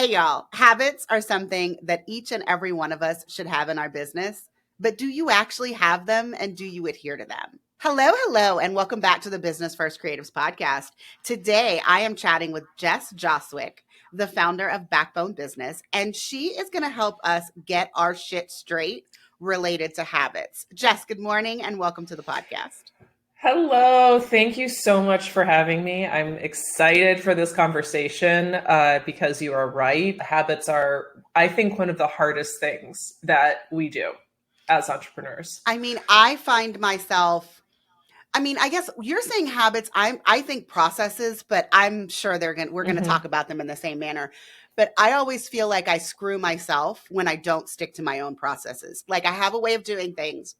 Hey, y'all, habits are something that each and every one of us should have in our business. But do you actually have them and do you adhere to them? Hello, and welcome back to the Business First Creatives podcast. Today, I am chatting with Jess Joswick, the founder of Backbone Business, and she is going to help us get our shit straight related to habits. Jess, good morning and welcome to the podcast. Hello. Thank you so much for having me. I'm excited for this conversation because you are right. Habits are, I think, one of the hardest things that we do as entrepreneurs. I find myself, I guess you're saying habits. I think processes, but I'm sure we're going to talk about them in the same manner. But I always feel like I screw myself when I don't stick to my own processes. Like I have a way of doing things.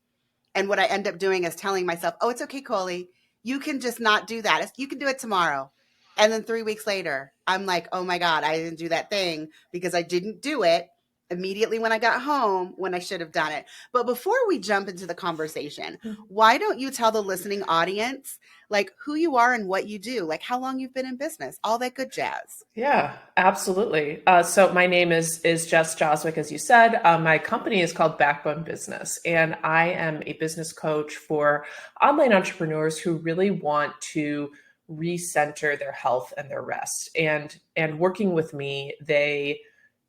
And what I end up doing is telling myself, oh, it's okay, Colie. You can just not do that. You can do it tomorrow. And then 3 weeks later, I'm like, oh my God, I didn't do that thing because I didn't do it immediately when I got home when I should have done it. But before we jump into the conversation, why don't you tell the listening audience like who you are and what you do, like how long you've been in business, all that good jazz. Yeah, absolutely. So my name is Jess Joswick, as you said. My company is called Backbone Business, and I am a business coach for online entrepreneurs who really want to recenter their health and their rest. And working with me, they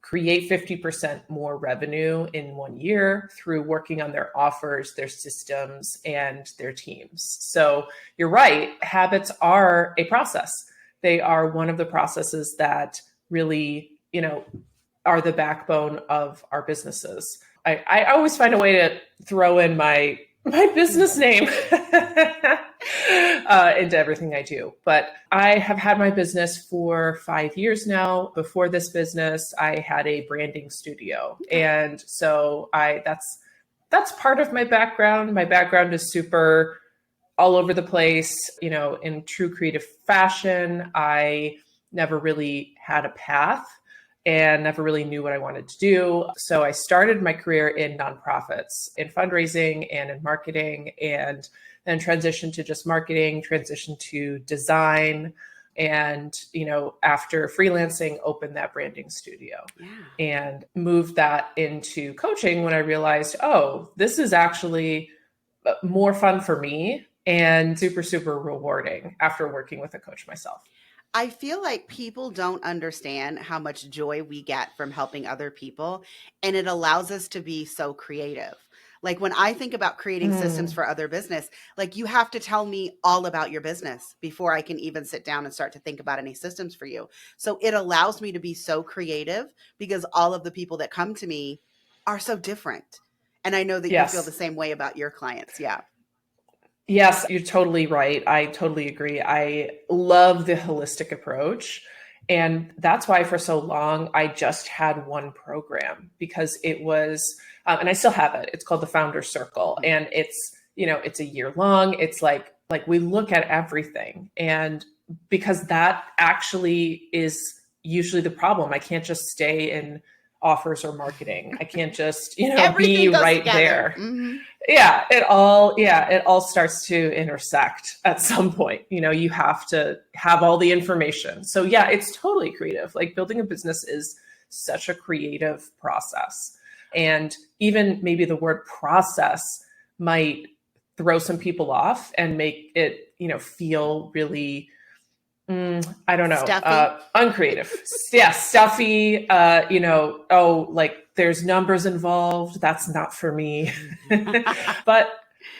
create 50% more revenue in 1 year through working on their offers, their systems, and their teams. So you're right, habits are a process. They are one of the processes that really, are the backbone of our businesses. I always find a way to throw in my business name into everything I do. But I have had my business for 5 years now. Before this business, I had a branding studio. And so that's part of my background. My background is super all over the place, in true creative fashion. I never really had a path and never really knew what I wanted to do. So I started my career in nonprofits, in fundraising and in marketing, and then transitioned to just marketing, transitioned to design, and, after freelancing, opened that branding studio and moved that into coaching when I realized, oh, this is actually more fun for me and super, super rewarding after working with a coach myself. I feel like people don't understand how much joy we get from helping other people, and it allows us to be so creative. Like when I think about creating systems for other business, like you have to tell me all about your business before I can even sit down and start to think about any systems for you. So it allows me to be so creative because all of the people that come to me are so different. And I know that you feel the same way about your clients. Yeah. Yes, you're totally right. I totally agree. I love the holistic approach. And that's why for so long, I just had one program because it was, and I still have it. It's called the Founder Circle. And it's a year long. It's like we look at everything. And because that actually is usually the problem. I can't just stay in offers or marketing. I can't just, be right there. Mm-hmm. Yeah, it all starts to intersect at some point. You have to have all the information. So yeah, it's totally creative. Like building a business is such a creative process. And even maybe the word process might throw some people off and make it, feel really I don't know, uncreative. Yeah, stuffy, like there's numbers involved. That's not for me. But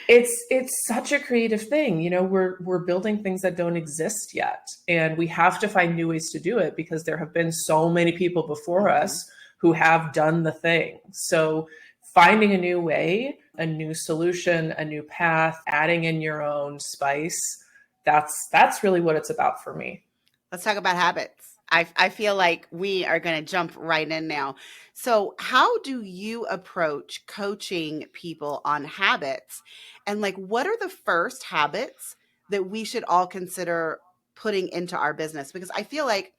it's such a creative thing. We're building things that don't exist yet. And we have to find new ways to do it because there have been so many people before us who have done the thing. So finding a new way, a new solution, a new path, adding in your own spice, that's really what it's about for me. Let's talk about habits. I feel like we are going to jump right in now. So how do you approach coaching people on habits? And what are the first habits that we should all consider putting into our business? Because I feel like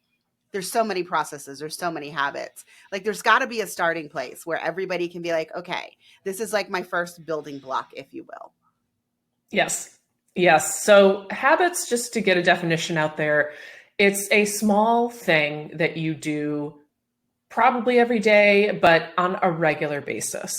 there's so many processes, there's so many habits. Like there's got to be a starting place where everybody can be like, okay, this is like my first building block, if you will. Yes. So habits, just to get a definition out there, it's a small thing that you do probably every day, but on a regular basis.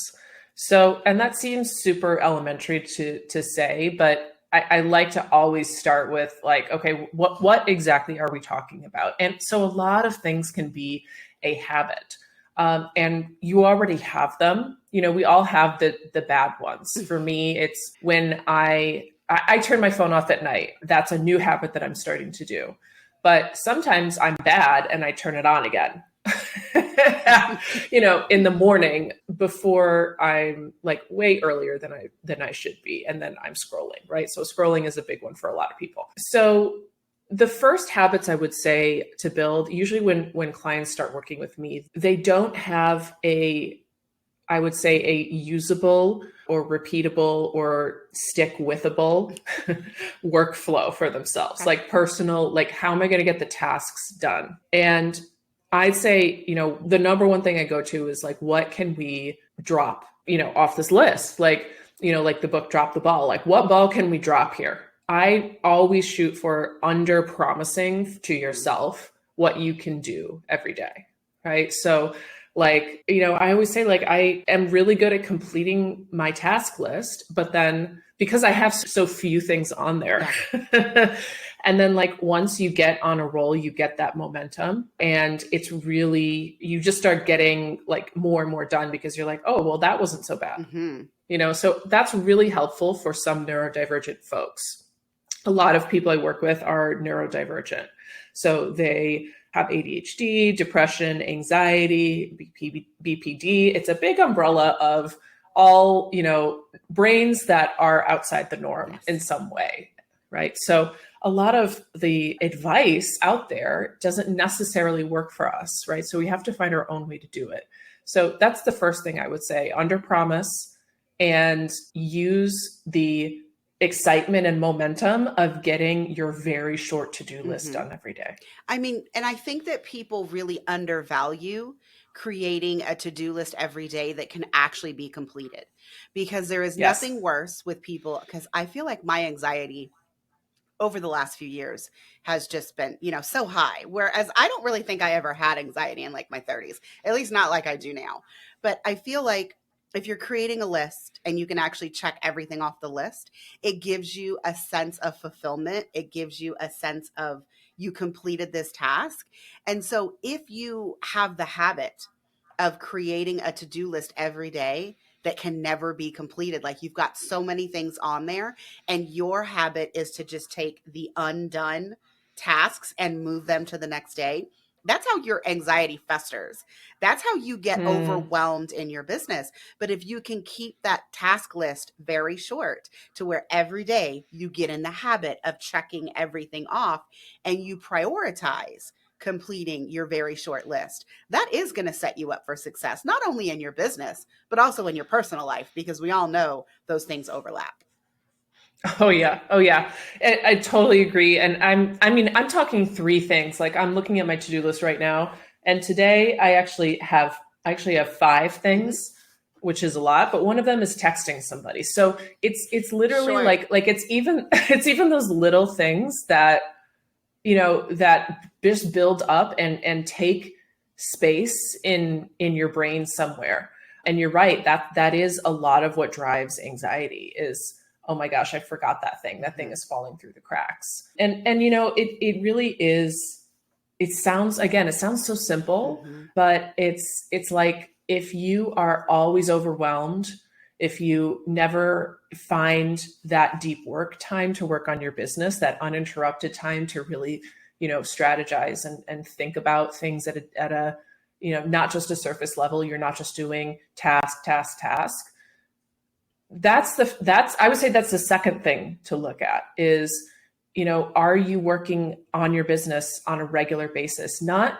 So, and that seems super elementary to say, but I like to always start with like, okay, what exactly are we talking about? And so a lot of things can be a habit. And you already have them. You know, we all have the bad ones. For me, it's when I turn my phone off at night. That's a new habit that I'm starting to do. But sometimes I'm bad and I turn it on again. You know, in the morning before I'm like way earlier than I should be. And then I'm scrolling, right? So scrolling is a big one for a lot of people. So the first habits I would say to build, usually when clients start working with me, they don't have I would say a usable or repeatable or stick withable workflow for themselves, like personal, like how am I going to get the tasks done? And I'd say, you know, the number one thing I go to is like, what can we drop, you know, off this list? Like, you know, like the book, Drop the Ball, like what ball can we drop here? I always shoot for under promising to yourself what you can do every day. Right. So like, you know, I always say like, I am really good at completing my task list, but then because I have so few things on there, and then like once you get on a roll, you get that momentum and it's really, you just start getting like more and more done because you're like, oh, well, that wasn't so bad. You know, so that's really helpful for some neurodivergent folks. A lot of people I work with are neurodivergent. So they have ADHD, depression, anxiety, BPD. It's a big umbrella of all, you know, brains that are outside the norm in some way, right? So a lot of the advice out there doesn't necessarily work for us, right? So we have to find our own way to do it. So that's the first thing I would say, under promise and use the excitement and momentum of getting your very short to-do list done every day. I mean, and I think that people really undervalue creating a to-do list every day that can actually be completed, because there is nothing worse with people, because I feel like my anxiety over the last few years has just been, you know, so high. Whereas I don't really think I ever had anxiety in like my 30s, at least not like I do now. But I feel like if you're creating a list and you can actually check everything off the list, it gives you a sense of fulfillment. It gives you a sense of you completed this task. And so if you have the habit of creating a to-do list every day that can never be completed, like you've got so many things on there and your habit is to just take the undone tasks and move them to the next day, that's how your anxiety festers. That's how you get overwhelmed in your business. But if you can keep that task list very short to where every day you get in the habit of checking everything off and you prioritize completing your very short list, that is going to set you up for success, not only in your business, but also in your personal life, because we all know those things overlap. Oh yeah. Oh yeah. I totally agree. And I'm talking three things. Like I'm looking at my to-do list right now. And today I actually have five things, which is a lot, but one of them is texting somebody. So it's literally like it's even those little things that, you know, that just build up and take space in your brain somewhere. And you're right, that is a lot of what drives anxiety is, oh my gosh, I forgot that thing. That thing is falling through the cracks. And you know, it really is, it sounds so simple, but it's like if you are always overwhelmed, if you never find that deep work time to work on your business, that uninterrupted time to really, you know, strategize and think about things at a, you know, not just a surface level, you're not just doing task. I would say that's the second thing to look at is, you know, are you working on your business on a regular basis, not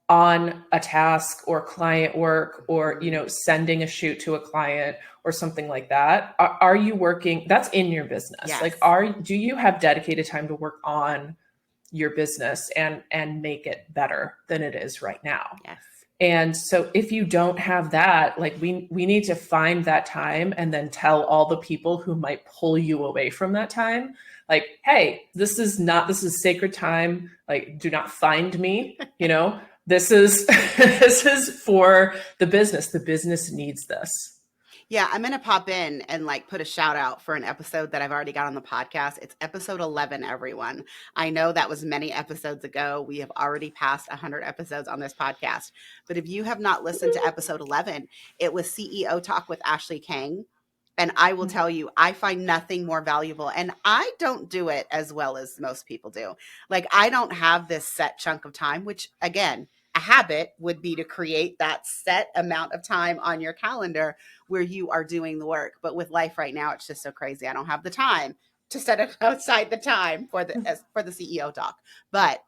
on a task or client work or, you know, sending a shoot to a client or something like that. Are you working? That's in your business. Yes. Like, do you have dedicated time to work on your business and make it better than it is right now? Yes. And so if you don't have that, like we need to find that time and then tell all the people who might pull you away from that time, like, hey, this is sacred time. Like, do not find me, you know, This is this is for the business. The business needs this. Yeah, I'm going to pop in and like put a shout out for an episode that I've already got on the podcast. It's episode 11, everyone. I know that was many episodes ago. We have already passed 100 episodes on this podcast. But if you have not listened to episode 11, it was CEO Talk with Ashley Kang. And I will tell you, I find nothing more valuable. And I don't do it as well as most people do. Like, I don't have this set chunk of time, which, again, a habit would be to create that set amount of time on your calendar where you are doing the work. But with life right now, it's just so crazy. I don't have the time to set it outside the time for the CEO talk. But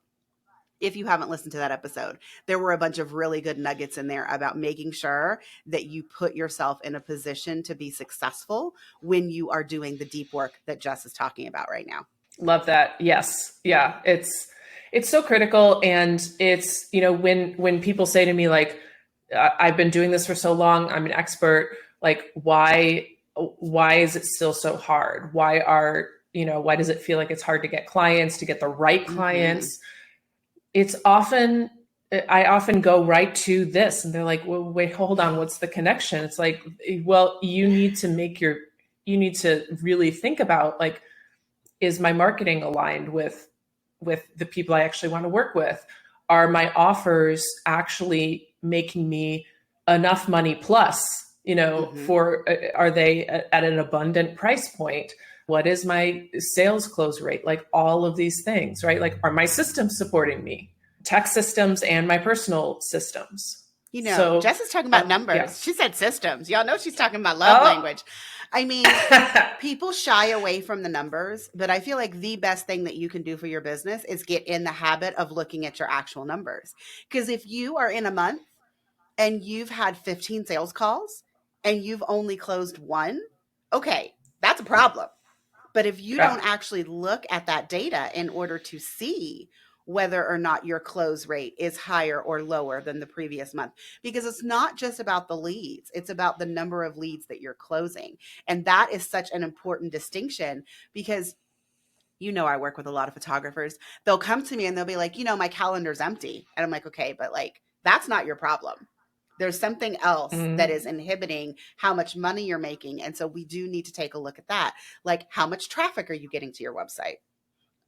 if you haven't listened to that episode, there were a bunch of really good nuggets in there about making sure that you put yourself in a position to be successful when you are doing the deep work that Jess is talking about right now. Love that. Yes. Yeah. It's so critical. And it's, you know, when people say to me, like, I've been doing this for so long, I'm an expert, like, why is it still so hard? Why does it feel like it's hard to get clients, to get the right clients? It's often, I often go right to this and they're like, well, wait, hold on. What's the connection? It's like, well, you need to really think about, like, is my marketing aligned with the people I actually want to work with? Are my offers actually making me enough money plus, are they at an abundant price point? What is my sales close rate? Like, all of these things, right? Like, are my systems supporting me? Tech systems and my personal systems. Jess is talking about numbers. Yeah. She said systems. Y'all know she's talking about love language. I mean, people shy away from the numbers, but I feel like the best thing that you can do for your business is get in the habit of looking at your actual numbers. Because if you are in a month and you've had 15 sales calls and you've only closed one, okay, that's a problem. But if you don't actually look at that data in order to see whether or not your close rate is higher or lower than the previous month, because it's not just about the leads, it's about the number of leads that you're closing. And that is such an important distinction because, I work with a lot of photographers. They'll come to me and they'll be like, my calendar's empty. And I'm like, okay, but like, that's not your problem. There's something else that is inhibiting how much money you're making. And so we do need to take a look at that. Like, how much traffic are you getting to your website?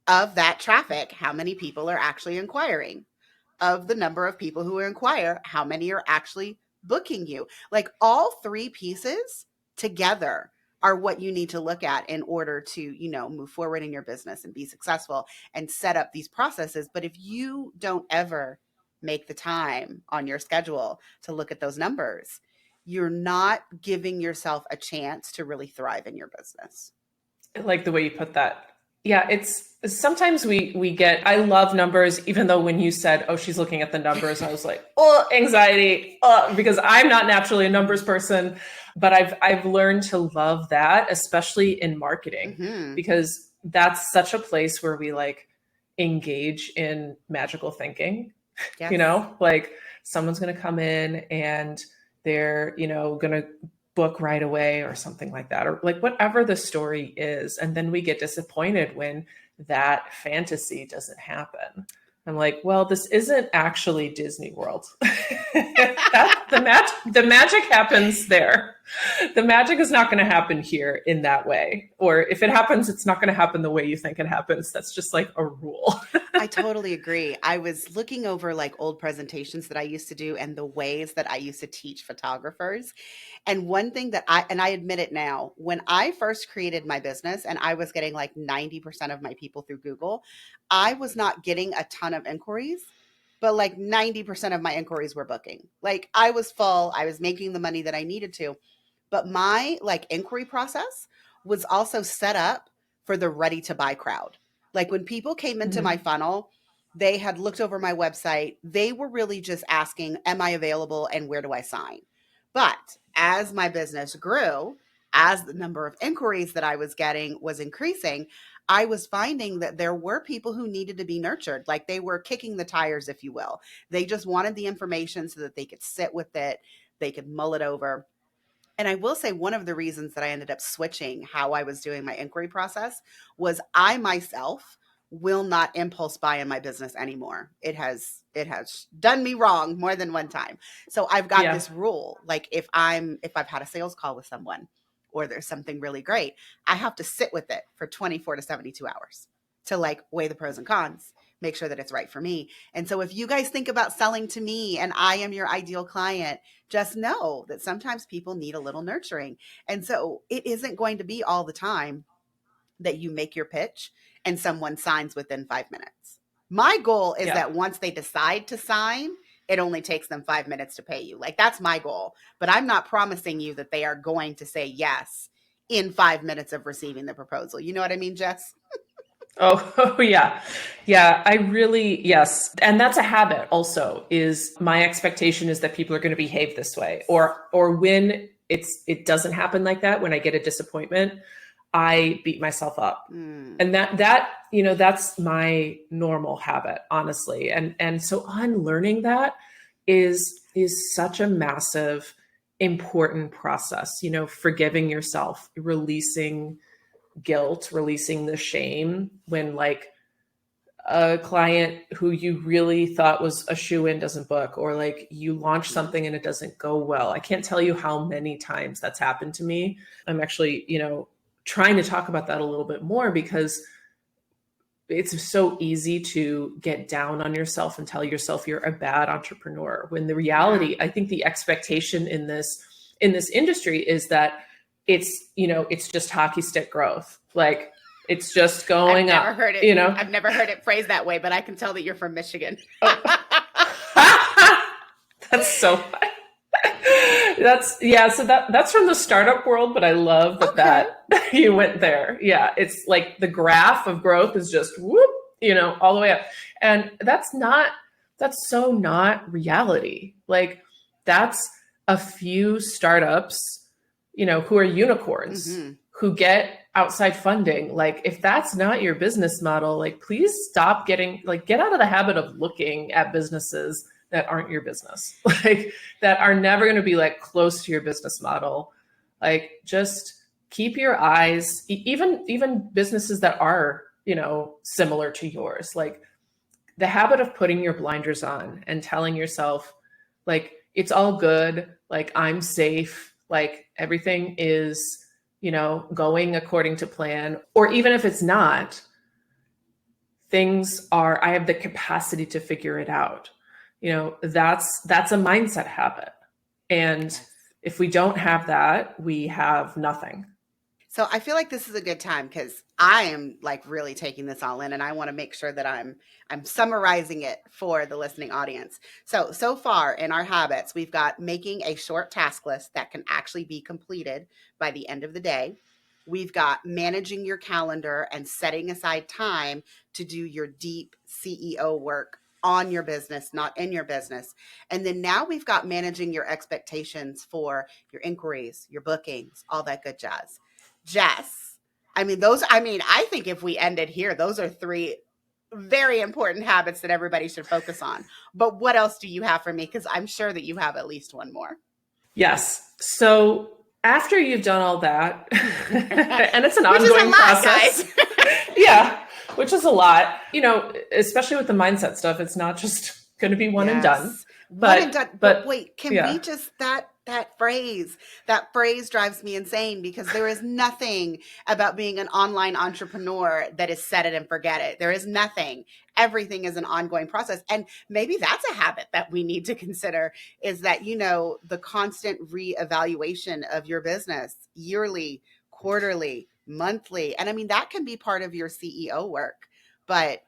Of that traffic, how many people are actually inquiring? Of the number of people who inquire, how many are actually booking you? Like, all three pieces together are what you need to look at in order to, move forward in your business and be successful and set up these processes. But if you don't ever make the time on your schedule to look at those numbers, you're not giving yourself a chance to really thrive in your business. I like the way you put that. Yeah, it's sometimes we get, I love numbers, even though when you said, oh, she's looking at the numbers, I was like, oh, anxiety, because I'm not naturally a numbers person, but I've learned to love that, especially in marketing, because that's such a place where we like engage in magical thinking. Yes. Like, someone's going to come in and they're, going to book right away or something like that, or like whatever the story is. And then we get disappointed when that fantasy doesn't happen. I'm like, well, this isn't actually Disney World. The magic happens there. The magic is not going to happen here in that way. Or if it happens, it's not going to happen the way you think it happens. That's just like a rule. I totally agree. I was looking over like old presentations that I used to do and the ways that I used to teach photographers. And one thing that I admit it now, when I first created my business and I was getting like 90% of my people through Google, I was not getting a ton of inquiries, but like 90% of my inquiries were booking. Like, I was full, I was making the money that I needed to, but my like inquiry process was also set up for the ready to buy crowd. Like, when people came into my funnel, they had looked over my website. They were really just asking, am I available and where do I sign? But as my business grew, as the number of inquiries that I was getting was increasing, I was finding that there were people who needed to be nurtured. Like, they were kicking the tires, if you will. They just wanted the information so that they could sit with it, they could mull it over. And I will say, one of the reasons that I ended up switching how I was doing my inquiry process was I myself will not impulse buy in my business anymore. It's it has done me wrong more than one time. So I've got Yeah. this rule. Like if I've had a sales call with someone or there's something really great, I have to sit with it for 24 to 72 hours to like weigh the pros and cons, make sure that it's right for me. And so if you guys think about selling to me and I am your ideal client, just know that sometimes people need a little nurturing. And so it isn't going to be all the time that you make your pitch and someone signs within 5 minutes. My goal is Yeah. that once they decide to sign, it only takes them 5 minutes to pay you. Like that's my goal. But I'm not promising you that they are going to say yes in 5 minutes of receiving the proposal. You know what I mean, Jess? Oh, yeah. Yeah, I really, yes. And that's a habit also, is my expectation is that people are going to behave this way, or when it doesn't happen like that, when I get a disappointment, I beat myself up. And that's my normal habit, honestly. And so unlearning that is such a massive, important process, forgiving yourself, releasing guilt, releasing the shame when like a client who you really thought was a shoe-in doesn't book, or like you launch something and it doesn't go well. I can't tell you how many times that's happened to me. I'm actually, trying to talk about that a little bit more, because it's so easy to get down on yourself and tell yourself you're a bad entrepreneur, when the reality, I think the expectation in this industry is that it's just hockey stick growth. Like it's just going up. I've never heard it phrased that way, but I can tell that you're from Michigan. That's so funny. So that's from the startup world, but I love that you went there. Yeah. It's like the graph of growth is just whoop, all the way up. And that's so not reality. Like that's a few startups, who are unicorns, who get outside funding. Like if that's not your business model, like please stop get out of the habit of looking at businesses that aren't your business, like that are never going to be like close to your business model. Like just keep your eyes, even businesses that are, similar to yours, like the habit of putting your blinders on and telling yourself like, it's all good. Like I'm safe. Like everything is, going according to plan, or even if it's not, I have the capacity to figure it out. That's a mindset habit. And if we don't have that, we have nothing. So I feel like this is a good time because I am like really taking this all in, and I want to make sure that I'm summarizing it for the listening audience. So far in our habits, we've got making a short task list that can actually be completed by the end of the day. We've got managing your calendar and setting aside time to do your deep CEO work on your business, not in your business. And then now we've got managing your expectations for your inquiries, your bookings, all that good jazz. Jess, I think if we ended here, those are 3 very important habits that everybody should focus on. But what else do you have for me? Because I'm sure that you have at least one more. Yes. So after you've done all that, and it's an ongoing process. Yeah, which is a lot, especially with the mindset stuff. It's not just going to be one and done. But wait, can we just that phrase drives me insane, because there is nothing about being an online entrepreneur that is set it and forget it. There is nothing. Everything is an ongoing process. And maybe that's a habit that we need to consider, is that, the constant reevaluation of your business yearly, quarterly, monthly. And that can be part of your CEO work, but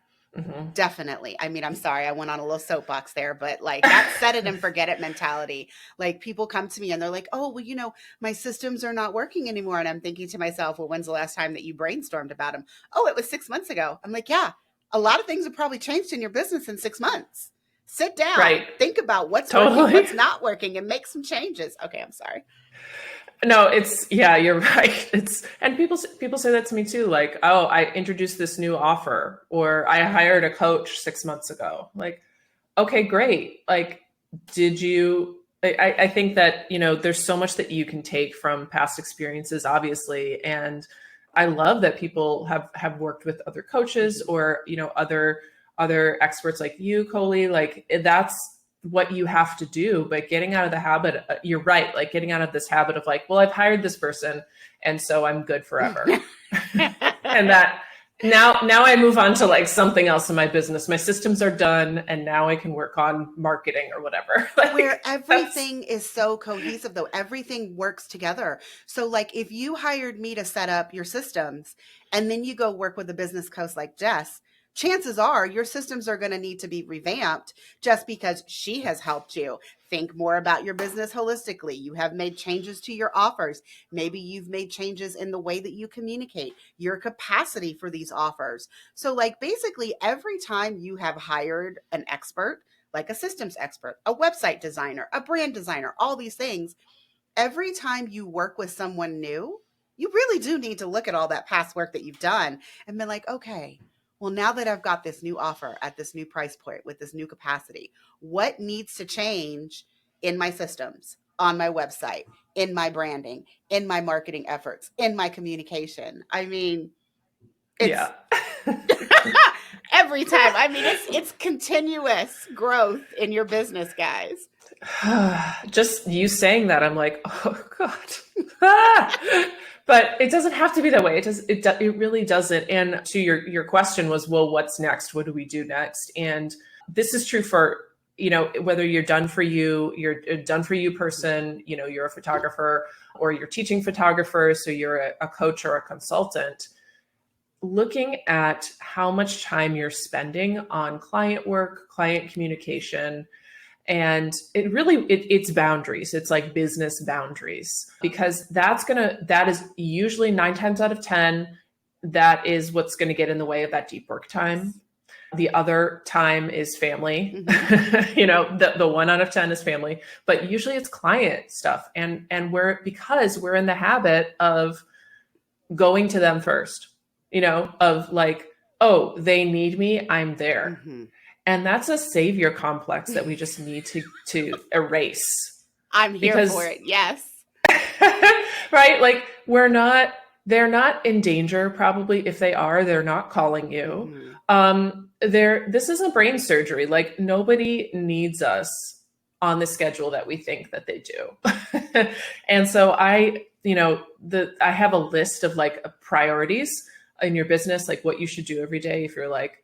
definitely. I'm sorry, I went on a little soapbox there, but like that set it and forget it mentality. Like people come to me and they're like, oh, well, my systems are not working anymore. And I'm thinking to myself, well, when's the last time that you brainstormed about them? Oh, it was 6 months ago. I'm like, yeah, a lot of things have probably changed in your business in 6 months. Sit down, think about what's working, what's not working, and make some changes. Okay, I'm sorry. No, you're right. And people say that to me too. Like, oh, I introduced this new offer, or I hired a coach 6 months ago. Like, okay, great. Like, I think that, there's so much that you can take from past experiences, obviously. And I love that people have worked with other coaches or, other other experts like you, Colie, like that's what you have to do. But getting out of the habit, you're right, like getting out of this habit of like, well, I've hired this person and so I'm good forever. And that now I move on to like something else in my business. My systems are done and now I can work on marketing or whatever. Like, where everything is so cohesive though. Everything works together. So like if you hired me to set up your systems and then you go work with a business coach like Jess, chances are your systems are going to need to be revamped just because she has helped you think more about your business holistically. You have made changes to your offers. Maybe you've made changes in the way that you communicate, your capacity for these offers. So like basically every time you have hired an expert, like a systems expert, a website designer, a brand designer, all these things, every time you work with someone new, you really do need to look at all that past work that you've done and be like, okay, well, now that I've got this new offer at this new price point with this new capacity, what needs to change in my systems, on my website, in my branding, in my marketing efforts, in my communication? I mean, it's yeah. every time. I mean, it's continuous growth in your business, guys. Just you saying that, I'm like, oh God. But it doesn't have to be that way. It really doesn't. And to your question was, well, what's next? What do we do next? And this is true for, whether you're a done for you person, you're a photographer or you're teaching photographers, so you're a coach or a consultant. Looking at how much time you're spending on client work, client communication, and it's boundaries. It's like business boundaries, because that is usually 9 times out of 10, that is what's going to get in the way of that deep work time. The other time is family. Mm-hmm. The 1 out of 10 is family, but usually it's client stuff. And because we're in the habit of going to them first, of like, oh, they need me, I'm there. Mm-hmm. And that's a savior complex that we just need to erase. I'm here for it. Yes. Right? Like they're not in danger. Probably if they are, they're not calling you. Mm-hmm. This isn't brain surgery. Like nobody needs us on the schedule that we think that they do. And so I have a list of like priorities in your business, like what you should do every day. If you're like,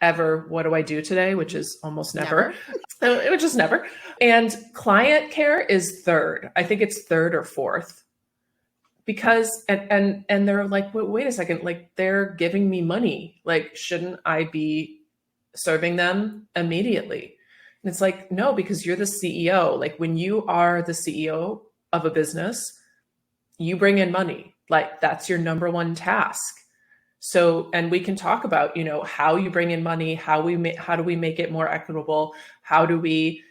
ever, what do I do today? Which is almost never. It was just never. And client care is third. I think it's third or fourth, because, and they're like, wait a second, like they're giving me money. Like, shouldn't I be serving them immediately? And it's like, no, because you're the CEO. Like when you are the CEO of a business, you bring in money. Like that's your number one task. So, and we can talk about, how you bring in money, how do we make it more equitable? How do we,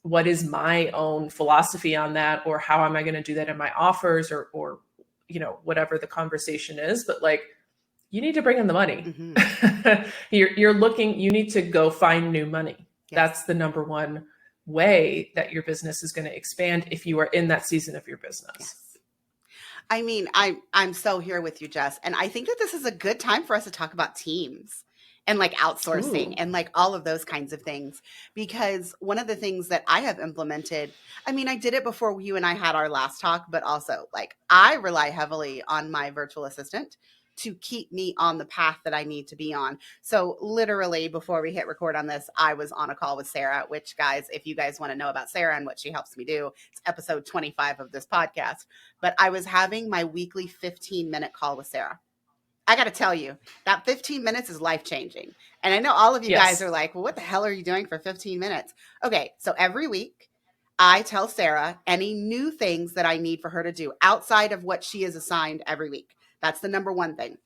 what is my own philosophy on that? Or how am I going to do that in my offers or, whatever the conversation is, but like, you need to bring in the money. Mm-hmm. You need to go find new money. Yes. That's the number one way that your business is going to expand if you are in that season of your business. Yes. I mean, I'm so here with you, Jess. And I think that this is a good time for us to talk about teams and like outsourcing and like all of those kinds of things. Because one of the things that I have implemented, I mean, I did it before you and I had our last talk, but also like I rely heavily on my virtual assistant to keep me on the path that I need to be on. So literally before we hit record on this, I was on a call with Sarah, which guys, if you guys want to know about Sarah and what she helps me do, it's episode 25 of this podcast. But I was having my weekly 15-minute call with Sarah. I got to tell you, that 15 minutes is life-changing. And I know all of you guys are like, well, what the hell are you doing for 15 minutes? Okay, so every week, I tell Sarah any new things that I need for her to do outside of what she is assigned every week. That's the number one thing.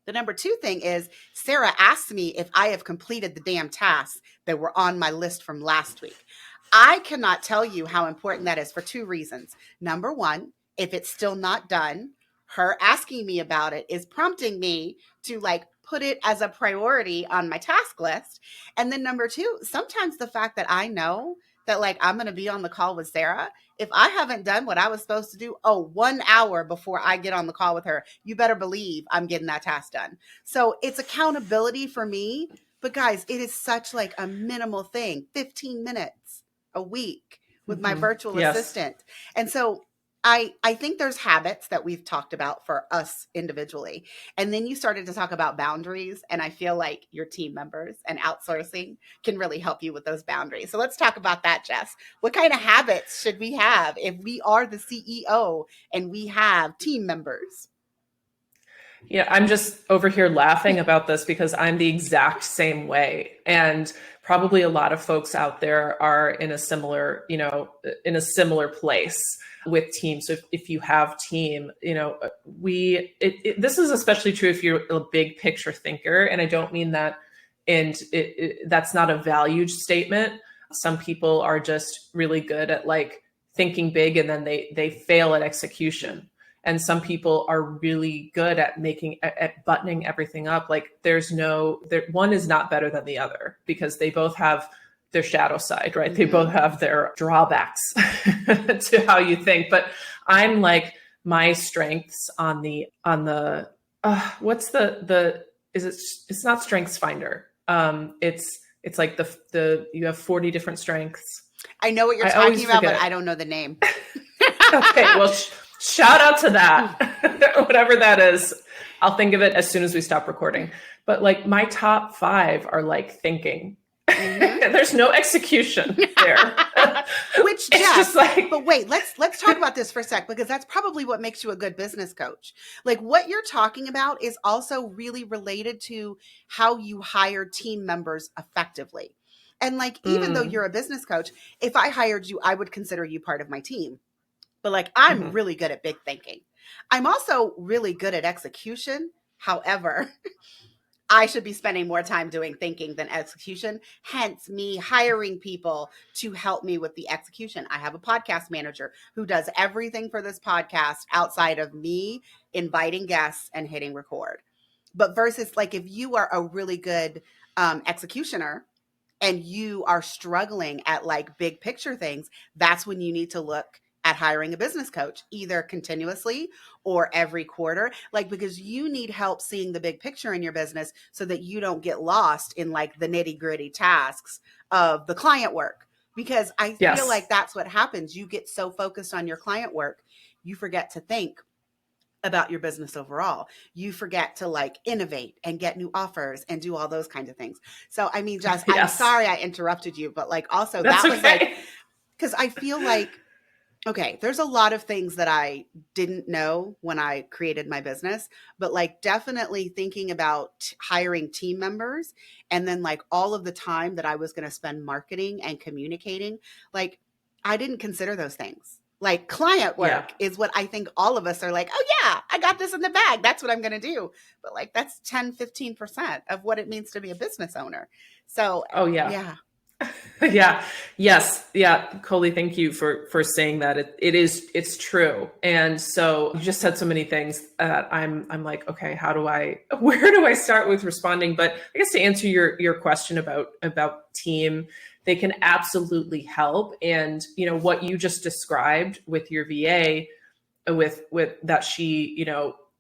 The number two thing is Sarah asked me if I have completed the damn tasks that were on my list from last week. I cannot tell you how important that is for two reasons. Number one, if it's still not done, her asking me about it is prompting me to like put it as a priority on my task list. And then number two, sometimes the fact that I know that like I'm going to be on the call with Sarah, if I haven't done what I was supposed to do, 1 hour before I get on the call with her, you better believe I'm getting that task done. So it's accountability for me But guys, it is such like a minimal thing, 15 minutes a week with my virtual Yes. assistant. And so I think there's habits that we've talked about for us individually. And then you started to talk about boundaries. And I feel like your team members and outsourcing can really help you with those boundaries. So let's talk about that, Jess. What kind of habits should we have if we are the CEO and we have team members? Yeah, I'm just over here laughing about this because I'm the exact same way. And probably a lot of folks out there are in a similar, in a similar place with teams. So if you have team, this is especially true if you're a big picture thinker. And I don't mean that, and that's not a valued statement. Some people are just really good at like thinking big and then they fail at execution. And some people are really good at buttoning everything up. Like one is not better than the other because they both have their shadow side, right? Mm-hmm. They both have their drawbacks to how you think. But I'm like, my strengths it's not Strengths Finder. It's like you have 40 different strengths. I know what you're talking about, but I don't know the name. Okay, well, shout out to that, whatever that is. I'll think of it as soon as we stop recording. But like my top 5 are like thinking. Mm-hmm. There's no execution there. Which, Jess, just like, but wait, let's talk about this for a sec, because that's probably what makes you a good business coach. Like what you're talking about is also really related to how you hire team members effectively. And like, even though you're a business coach, if I hired you, I would consider you part of my team. But like, I'm really good at big thinking. I'm also really good at execution. However, I should be spending more time doing thinking than execution. Hence me hiring people to help me with the execution. I have a podcast manager who does everything for this podcast outside of me inviting guests and hitting record. But versus like, if you are a really good executioner and you are struggling at like big picture things, that's when you need to look at hiring a business coach, either continuously or every quarter, like, because you need help seeing the big picture in your business so that you don't get lost in like the nitty gritty tasks of the client work. Because I feel like that's what happens. You get so focused on your client work, you forget to think about your business overall. You forget to like innovate and get new offers and do all those kinds of things. So, I mean, Jess, I'm sorry I interrupted you, but like also that was like, because I feel like, okay, there's a lot of things that I didn't know when I created my business, but like definitely thinking about hiring team members and then like all of the time that I was going to spend marketing and communicating, like I didn't consider those things. Like client work is what I think all of us are like, oh yeah, I got this in the bag. That's what I'm going to do. But like that's 10, 15% of what it means to be a business owner. So, yeah. Yeah. Yes. Yeah. Colie, thank you for saying that. It's true. And so you just said so many things that I'm like, okay, where do I start with responding? But I guess to answer your question about team, they can absolutely help. And, what you just described with your VA with that she,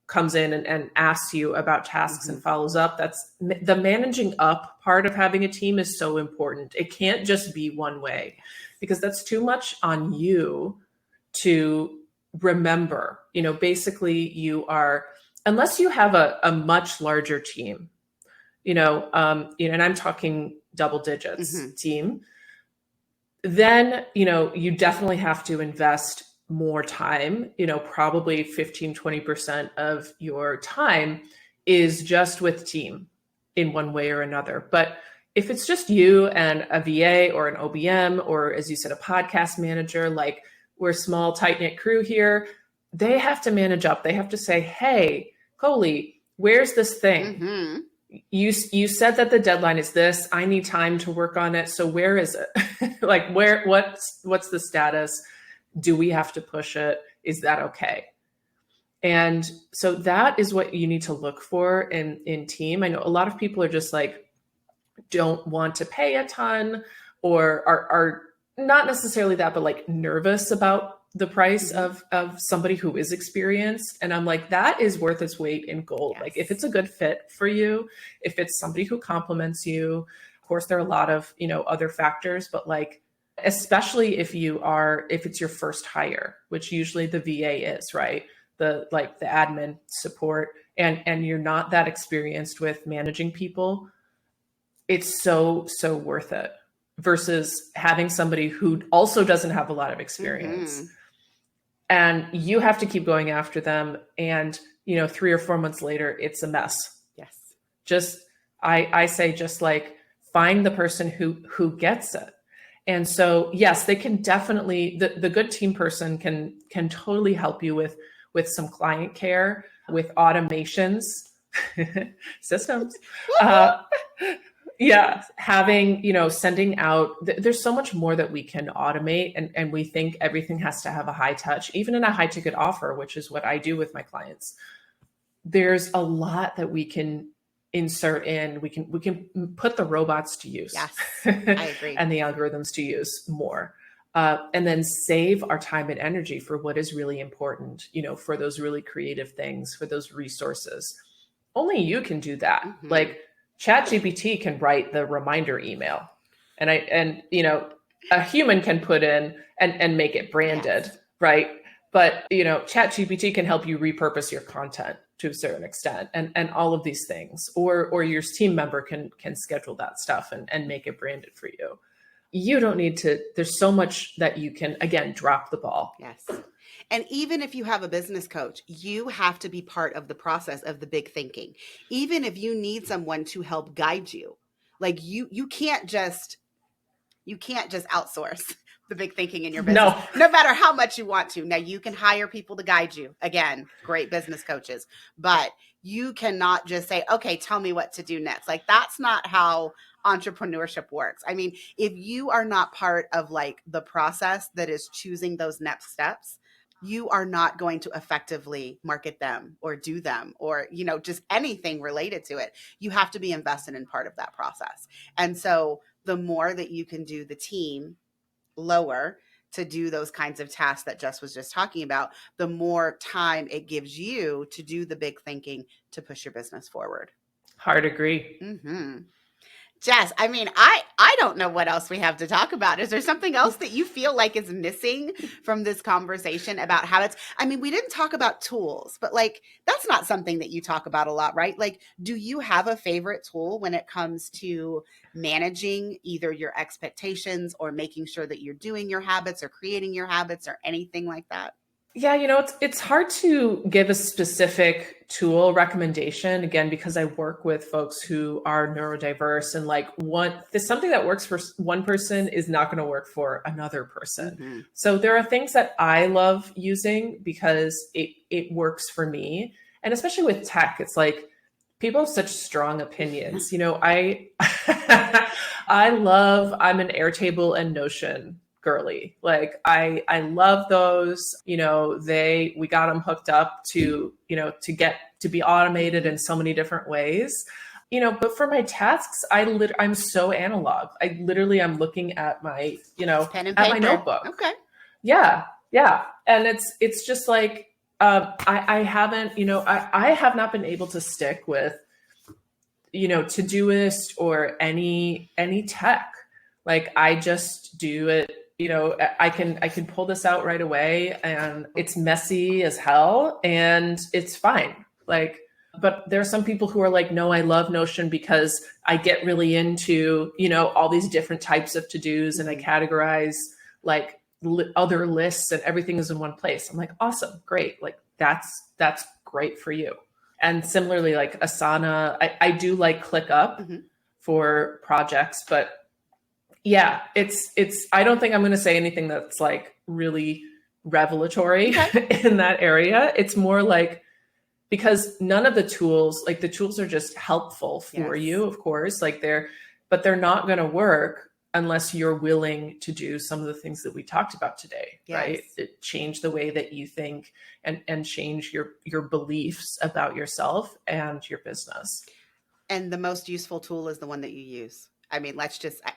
comes in and asks you about tasks and follows up. That's the managing up part of having a team is so important. It can't just be one way because that's too much on you to remember. Basically you are, unless you have a much larger team, and I'm talking double digits team, then, you definitely have to invest more time, probably 15, 20% of your time is just with team in one way or another. But if it's just you and a VA or an OBM, or as you said, a podcast manager, like we're a small, tight knit crew here, they have to manage up. They have to say, hey, Colie, where's this thing? You said that the deadline is this. I need time to work on it. So where is it? Like what's the status? Do we have to push it? Is that okay? And so that is what you need to look for in team. I know a lot of people are just like, don't want to pay a ton or are not necessarily that, but like nervous about the price of somebody who is experienced. And I'm like, that is worth its weight in gold. Yes. Like if it's a good fit for you, if it's somebody who compliments you, of course, there are a lot of, other factors, but like, especially if it's your first hire, which usually the VA is, right? The admin support, and you're not that experienced with managing people, it's so worth it versus having somebody who also doesn't have a lot of experience. And you have to keep going after them. And, 3 or 4 months later, it's a mess. Yes. I say, just like, find the person who gets it. And so, yes, they can definitely, the good team person can totally help you with some client care, with automations, systems. Yeah, having, sending out, there's so much more that we can automate, and we think everything has to have a high touch, even in a high ticket offer, which is what I do with my clients. There's a lot that we can insert in. We can put the robots to use. Yes, I agree. And the algorithms to use more. And then save our time and energy for what is really important, for those really creative things, for those resources. Only you can do that. Like, ChatGPT can write the reminder email, and a human can put in and make it branded, yes. Right? But ChatGPT can help you repurpose your content to a certain extent, and all of these things, or your team member can schedule that stuff and make it branded for you. You don't need to. There's so much that you can, again, drop the ball. Yes. And even if you have a business coach, you have to be part of the process of the big thinking. Even if you need someone to help guide you, like you can't just outsource the big thinking in your business, no matter how much you want to. Now, you can hire people to guide you. Again, great business coaches, but you cannot just say, okay, tell me what to do next. Like, that's not how entrepreneurship works. I mean, if you are not part of like the process that is choosing those next steps, you are not going to effectively market them or do them or, just anything related to it. You have to be invested in part of that process. And so the more that you can do the team lower to do those kinds of tasks that Jess was just talking about, the more time it gives you to do the big thinking to push your business forward. Hard agree. Jess, I mean, I don't know what else we have to talk about. Is there something else that you feel like is missing from this conversation about habits? I mean, we didn't talk about tools, but like, that's not something that you talk about a lot, right? Like, do you have a favorite tool when it comes to managing either your expectations or making sure that you're doing your habits or creating your habits or anything like that? Yeah, it's hard to give a specific tool recommendation, again, because I work with folks who are neurodiverse, and like something that works for one person is not going to work for another person. So there are things that I love using because it works for me. And especially with tech, it's like people have such strong opinions. I'm an Airtable and Notion girly. Like I love those, we got them hooked up to get to be automated in so many different ways, but for my tasks, I'm so analog. I'm looking at my, pen and at paper. my notebook. Okay. Yeah. And it's just like, I haven't, I have not been able to stick with, Todoist or any tech. Like, I just do it. I can pull this out right away, and it's messy as hell and it's fine. Like, but there are some people who are like, no, I love Notion because I get really into, all these different types of to-dos, and I categorize like other lists, and everything is in one place. I'm like, awesome, great. Like, that's great for you. And similarly, like Asana, I do like ClickUp for projects, but yeah, it's, I don't think I'm going to say anything that's like really revelatory in that area. It's more like, because none of the tools are just helpful for you, of course, but they're not going to work unless you're willing to do some of the things that we talked about today, right? Change the way that you think and change your beliefs about yourself and your business. And the most useful tool is the one that you use. I mean,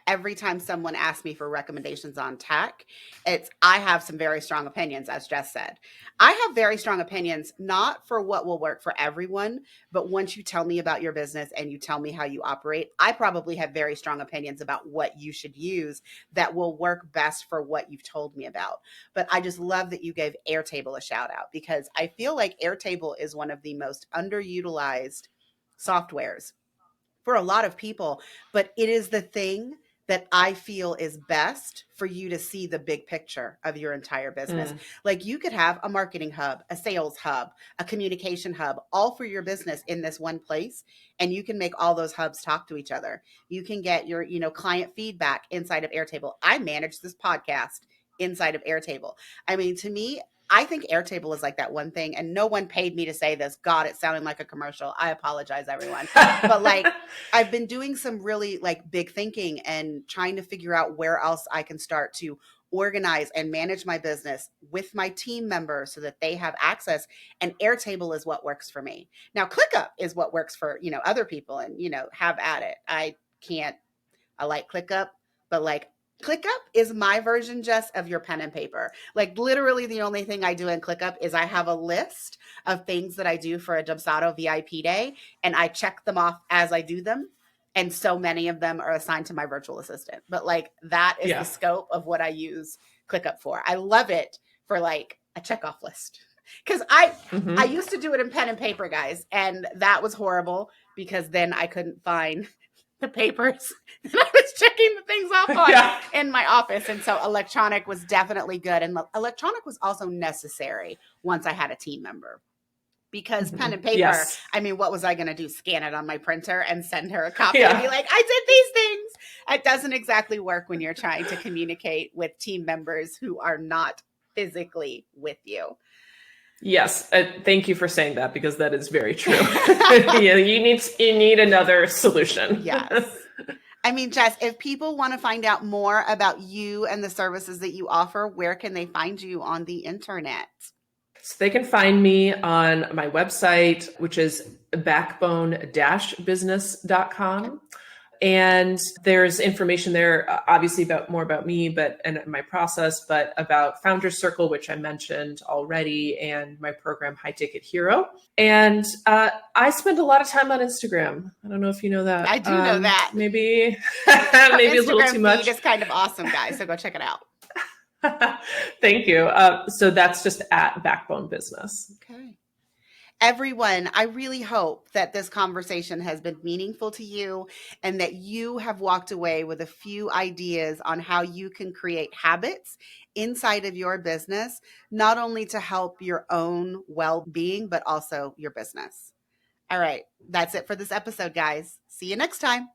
every time someone asks me for recommendations on tech, I have some very strong opinions, as Jess said. I have very strong opinions, not for what will work for everyone, but once you tell me about your business and you tell me how you operate, I probably have very strong opinions about what you should use that will work best for what you've told me about. But I just love that you gave Airtable a shout out, because I feel like Airtable is one of the most underutilized softwares for a lot of people, but it is the thing that I feel is best for you to see the big picture of your entire business. Mm. Like, you could have a marketing hub, a sales hub, a communication hub, all for your business in this one place. And you can make all those hubs talk to each other. You can get your, client feedback inside of Airtable. I manage this podcast inside of Airtable. I mean, to me, I think Airtable is like that one thing, and no one paid me to say this. God, it sounded like a commercial. I apologize, everyone. But like, I've been doing some really like big thinking and trying to figure out where else I can start to organize and manage my business with my team members so that they have access. And Airtable is what works for me. Now, ClickUp is what works for, other people, and, have at it. I like ClickUp, but like, ClickUp is my version, just of your pen and paper. Like, literally the only thing I do in ClickUp is I have a list of things that I do for a Dubsado VIP day, and I check them off as I do them. And so many of them are assigned to my virtual assistant. But like, that is the Yeah. scope of what I use ClickUp for. I love it for like a checkoff list. Because I Hmm. used to do it in pen and paper, guys, and that was horrible, because then I couldn't find the papers that I was checking the things off on Yeah. in my office. And so electronic was definitely good. And electronic was also necessary once I had a team member, because pen Hmm. and paper, Yes. I mean, what was I going to do? Scan it on my printer and send her a copy and be Yeah. like, I did these things. It doesn't exactly work when you're trying to communicate with team members who are not physically with you. Yes, thank you for saying that, because that is very true. Yeah, you need another solution. Yes. I mean, Jess, if people want to find out more about you and the services that you offer, where can they find you on the internet? So they can find me on my website, which is backbone-business.com. And there's information there, obviously, about more about me, and my process, but about Founders Circle, which I mentioned already, and my program High Ticket Hero. And I spend a lot of time on Instagram. I don't know if you know I that. do know that. Maybe Her maybe a little Instagram too feed much. is kind of awesome, guys. So go check it out. Thank you. So that's just at Backbone Business. Okay. Everyone, I really hope that this conversation has been meaningful to you, and that you have walked away with a few ideas on how you can create habits inside of your business, not only to help your own well being, but also your business. All right. That's it for this episode, guys. See you next time.